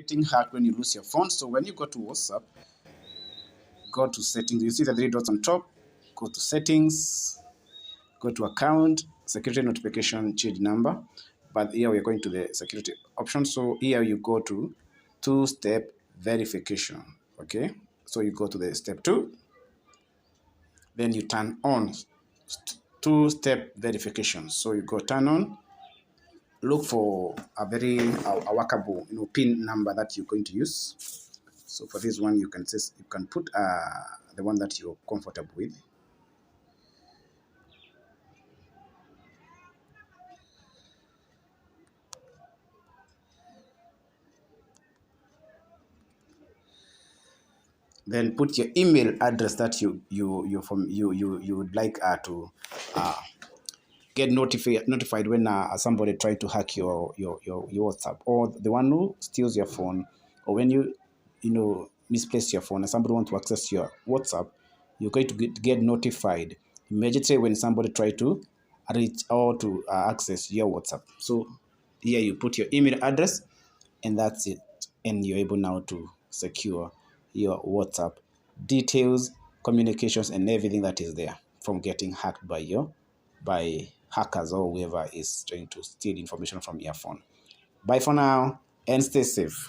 getting hacked when you lose your phone. So when you go to WhatsApp, go to settings. You see the three dots on top. Go to settings. Go to account, security notification, change number. But here we are going to the security option. So here you go to two-step verification. Okay. So you go to the step 2. Then you turn on two-step verification. So you go turn on. Look for a very workable, PIN number that you're going to use. So for this one, you can put the one that you're comfortable with. Then put your email address that you would like to get notified when somebody tried to hack your WhatsApp, or the one who steals your phone, or when you misplace your phone and somebody want to access your WhatsApp, you're going to get notified immediately when somebody try to reach or to access your WhatsApp. So here you put your email address, and that's it, and you're able now to secure your WhatsApp details, communications, and everything that is there from getting hacked by hackers or whoever is trying to steal information from your phone. Bye for now and stay safe.